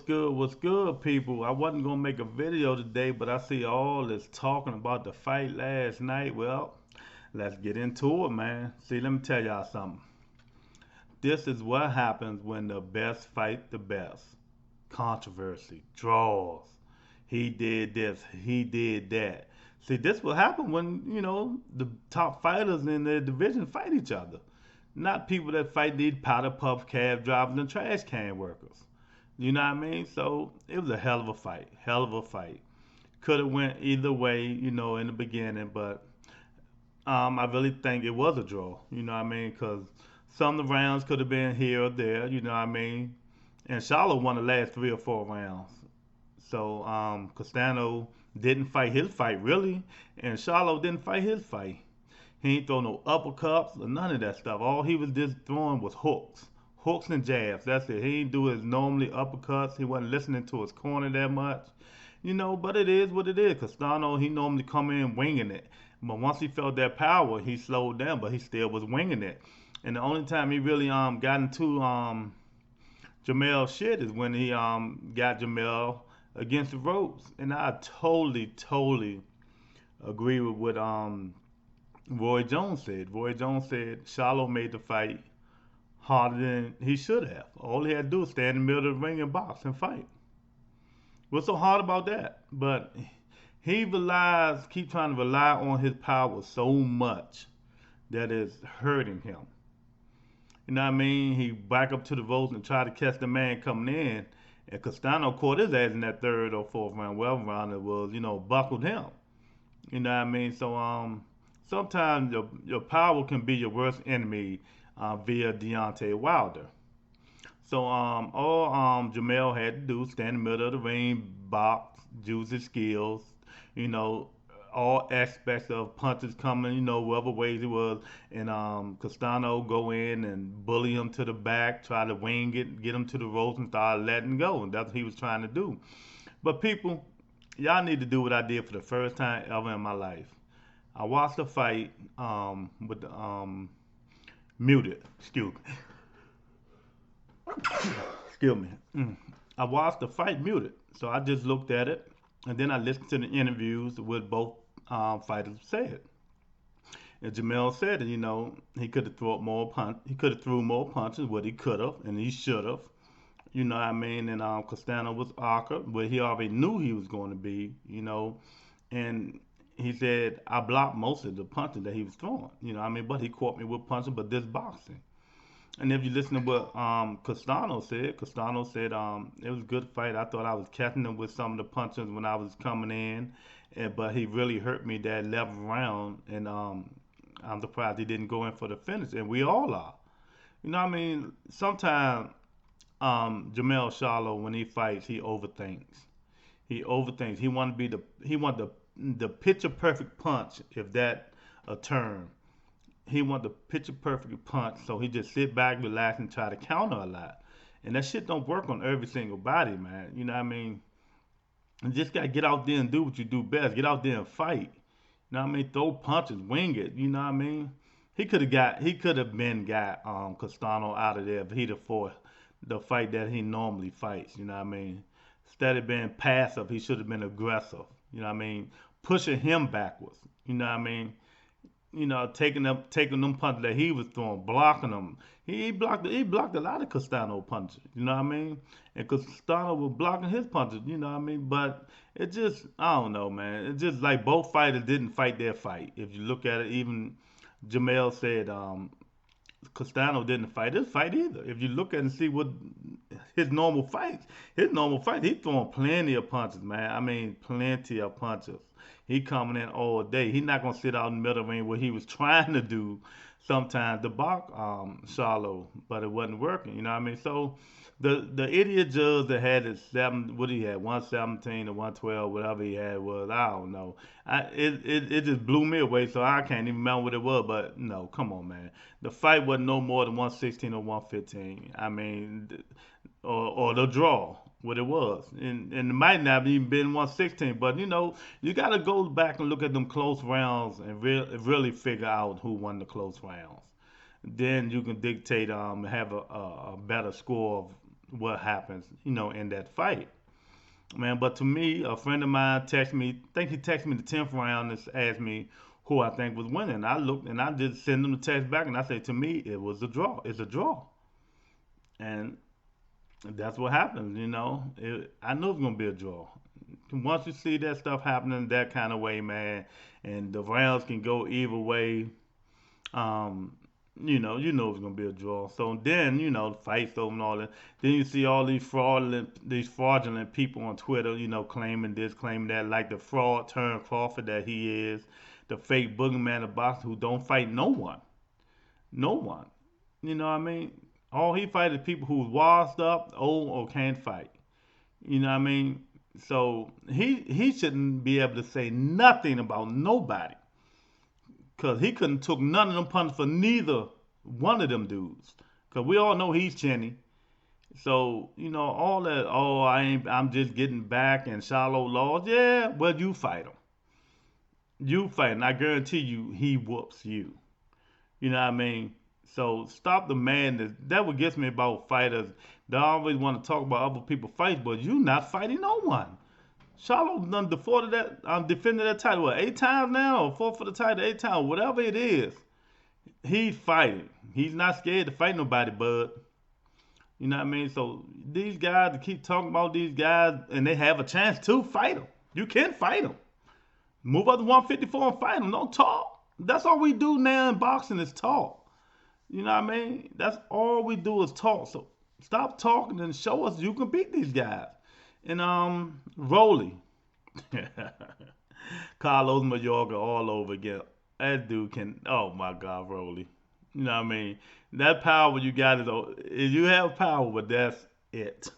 What's good, people? I wasn't gonna make a video today, but I see all this talking about the fight last night. Well, let's get into it, man. See, let me tell y'all something. This is what happens when the best fight the best. Controversy, draws. He did this, he did that. See, this will happen when, the top fighters in their division fight each other. Not people that fight these powder puff cab drivers and trash can workers. You know what I mean? So it was a hell of a fight. Hell of a fight. Could have went either way, in the beginning, but I really think it was a draw. You know what I mean? Because some of the rounds could have been here or there. You know what I mean? And CHARLO won the last 3 or 4 rounds. So Castano didn't fight his fight really, and CHARLO didn't fight his fight. He ain't throw no uppercuts or none of that stuff. All he was just throwing was hooks. Hooks and jabs. That's it. He ain't do his normally uppercuts. He wasn't listening to his corner that much. But it is what it is. Castano, he normally come in winging it. But once he felt that power, he slowed down, but he still was winging it. And the only time he really got into Jamel shit is when he got Jamel against the ropes. And I totally agree with what Roy Jones said. Roy Jones said Charlo made the fight harder than he should have. All he had to do was stand in the middle of the ring and box and fight. What's so hard about that? But keep trying to rely on his power so much that it's hurting him. You know what I mean? He back up to the ropes and try to catch the man coming in. And Castano caught his ass in that third or fourth round, whatever round it was, buckled him. You know what I mean? So sometimes your power can be your worst enemy via Deontay Wilder. So all Jamel had to do stand in the middle of the ring, box, use his skills, you know, all aspects of punches coming, whatever ways it was, and Castano go in and bully him to the back, try to wing it, get him to the ropes, and start letting go, and that's what he was trying to do. But people, y'all need to do what I did for the first time ever in my life. I watched the fight with the muted. Excuse me. I watched the fight muted, so I just looked at it, and then I listened to the interviews with both fighters said. And Jamel said that he could have thrown more punch. He could have threw more punches, what he could have, and he should have. You know what I mean? And Castano was awkward, but he already knew he was going to be. And he said I blocked most of the punches that he was throwing. You know what I mean? But he caught me with punches, but this boxing. And if you listen to what Castano said it was a good fight. I thought I was catching him with some of the punches when I was coming in, but he really hurt me that 11th round, and I'm surprised he didn't go in for the finish, and we all are. You know what I mean? Sometimes Jamel Charlo, when he fights, he overthinks. He overthinks. He want the picture perfect punch, if that a term. He want the picture perfect punch, so he just sit back, relax, and try to counter a lot. And that shit don't work on every single body, man. You know what I mean? You just gotta get out there and do what you do best. Get out there and fight. You know what I mean? Throw punches, wing it. You know what I mean? He could have been got Castano out of there if he'd have fought the fight that he normally fights. You know what I mean? Instead of being passive, he should have been aggressive. You know what I mean? Pushing him backwards. You know what I mean? Taking them punches that he was throwing, blocking them. He blocked a lot of Castano punches. You know what I mean? And Castano was blocking his punches. You know what I mean? But it just, I don't know, man. It's just like both fighters didn't fight their fight. If you look at it, even Jamel said Castano didn't fight his fight either. If you look at it and see what his normal fight, he throwing plenty of punches, man. I mean, plenty of punches. He coming in all day. He not gonna sit out in the middle of the ring where he was trying to do sometimes to block Charlo, but it wasn't working. You know what I mean? So the idiot judge that had it seven, what he had, 117 or 112, whatever he had was, I don't know. It just blew me away, so I can't even remember what it was. But no, come on, man. The fight wasn't no more than 116 or 115. I mean, or the draw, what it was. And it might not have even been 116, but you got to go back and look at them close rounds and really figure out who won the close rounds. Then you can dictate, have a better score of what happens, in that fight, man. But to me, a friend of mine texted me. I think he texted me the 10th round and asked me who I think was winning. I looked and I just sent him the text back and I said, to me, it was a draw. It's a draw, and that's what happens. I knew it was gonna be a draw. Once you see that stuff happening that kind of way, man, and the rounds can go either way, um, you know it's gonna be a draw. So then, fights over and all that. Then you see all these fraudulent people on Twitter, claiming this, claiming that, like the fraud turned Crawford that he is, the fake boogeyman of boxing who don't fight no one, no one. You know what I mean? All he fights is people who's washed up, old, or can't fight. You know what I mean? So he shouldn't be able to say nothing about nobody, cause he couldn't took none of them punches for neither one of them dudes. Cause we all know he's chinny. So all that. Oh, I ain't. I'm just getting back and Charlo lost. Yeah, well you fight him. You fight, and I guarantee you he whoops you. You know what I mean? So stop the madness. That what gets me about fighters. They always want to talk about other people's fights, but you not fighting no one. Charlo done defended defended that title what 8 times now, or fought for the title 8 times, whatever it is. He's fighting. He's not scared to fight nobody, bud. You know what I mean? So these guys that keep talking about these guys, and they have a chance to fight them. You can fight them. Move up to 154 and fight them. Don't talk. That's all we do now in boxing is talk. You know what I mean? That's all we do is talk. So stop talking and show us you can beat these guys. And Rolly, Carlos Mayorga all over again. That dude can. Oh my God, Rolly. You know what I mean? That power you got is you have power, but that's it.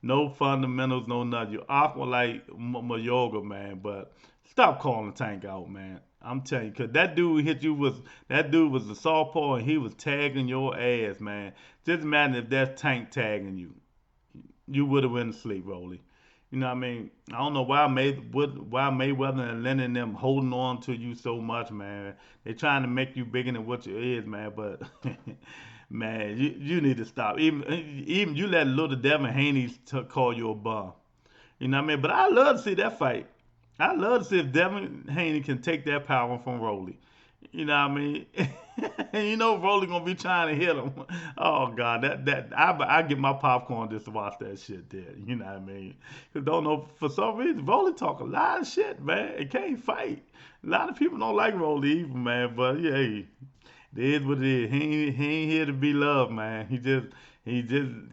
No fundamentals, no nothing. You awkward like Mayorga, man. But stop calling Tank out, man. I'm telling you, cause that dude was a southpaw and he was tagging your ass, man. Just imagine if that's Tank tagging you, you would have went to sleep, Rolly. You know what I mean? I don't know why Mayweather and Lennon and them holding on to you so much, man. They trying to make you bigger than what you is, man. But man, you need to stop. Even you let little Devin Haney call you a bum. You know what I mean? But I love to see that fight. I love to see if Devin Haney can take that power from Rolly. You know what I mean? And Rolly gonna be trying to hit him. Oh God, I get my popcorn just to watch that shit there. You know what I mean? 'Cause don't know for some reason Rolly talk a lot of shit, man. It can't fight. A lot of people don't like Rolly even, man. But yeah, it is what it is. He ain't here to be loved, man. He just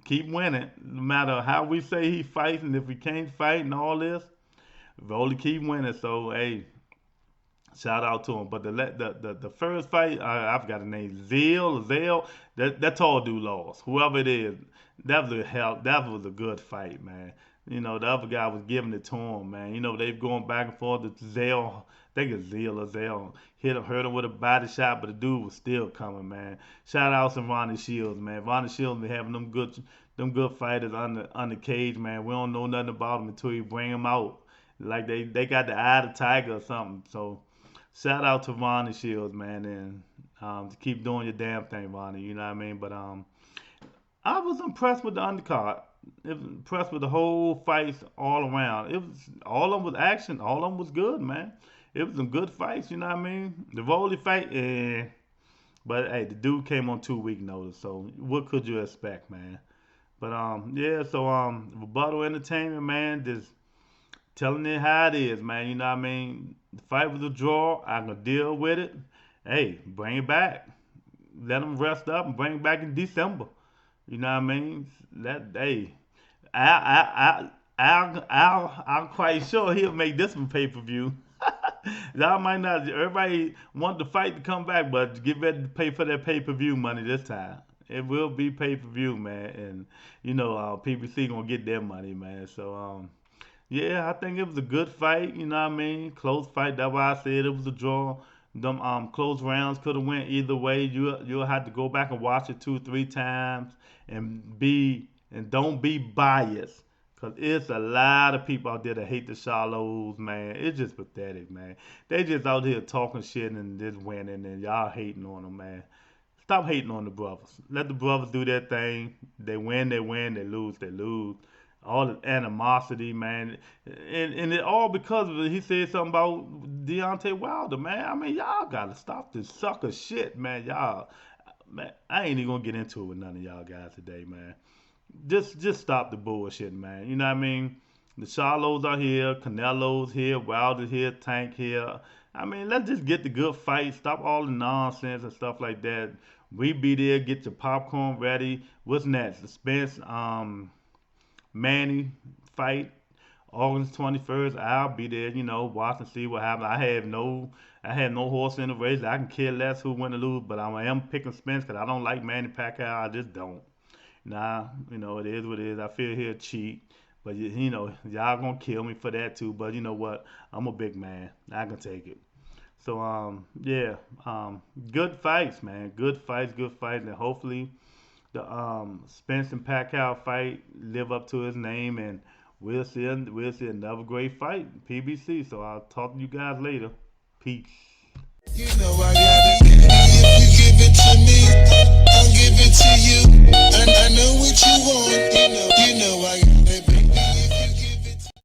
keep winning. No matter how we say he fights and if we can't fight and all this, Rolly keep winning. So hey. Shout out to him. But the first fight, I forgot the name, Zell, that tall dude lost. Whoever it is, that was a good fight, man. The other guy was giving it to him, man. They've going back and forth. Zell, I think it's Zell or Zell, hurt him with a body shot, but the dude was still coming, man. Shout out to Ronnie Shields, man. Ronnie Shields been having them good fighters on the cage, man. We don't know nothing about them until you bring them out. Like they got the eye of the tiger or something. So shout out to Ronnie Shields, man, and to keep doing your damn thing, Ronnie. You know what I mean? But I was impressed with the undercard. It was impressed with the whole fights all around. It was all of them was action. All of them was good, man. It was some good fights. You know what I mean? The Rolly fight, but hey, the dude came on 2 week notice, so what could you expect, man? But yeah. So Rebuttal Entertainment, man, just telling it how it is, man. You know what I mean? The fight was a draw. I can deal with it. Hey, bring it back. Let them rest up and bring it back in December. You know what I mean? Hey, I'm quite sure he'll make this one pay per view. Y'all might not. Everybody want the fight to come back, but get ready to pay for that pay per view money this time. It will be pay per view, man, and PBC gonna get their money, man. So yeah, I think it was a good fight. You know what I mean? Close fight. That's why I said it was a draw. Them close rounds could have went either way. You'll have to go back and watch it 2 3 times and don't be biased. Cause it's a lot of people out there that hate the Charlos, man. It's just pathetic, man. They just out here talking shit and just winning, and y'all hating on them, man. stop hating on the brothers. Let the brothers do their thing. They win, they win. They lose, they lose. All the animosity, man, and it all because of it. He said something about Deontay Wilder, man. I mean, y'all gotta stop this sucker shit, man. Y'all, man, I ain't even gonna get into it with none of y'all guys today, man. Just stop the bullshit, man. You know what I mean? The Charlos are here, Canelo's here, Wilder's here, Tank here. I mean, let's just get the good fight. Stop all the nonsense and stuff like that. We be there. Get your popcorn ready. What's next? The Spence Manny fight, August 21st. I'll be there. You know, watch and see what happens. I have no horse in the race. I can care less who win or lose, but I am picking Spence because I don't like Manny Pacquiao. I just don't. Nah, you know, it is what it is. I feel he'll cheat. But you know, y'all gonna kill me for that too. But you know what? I'm a big man. I can take it. So yeah, good fights, man. Good fights, and hopefully the Spence and Pacquiao fight live up to his name, and we'll see another great fight, PBC. So I'll talk to you guys later. Peace. You know I got this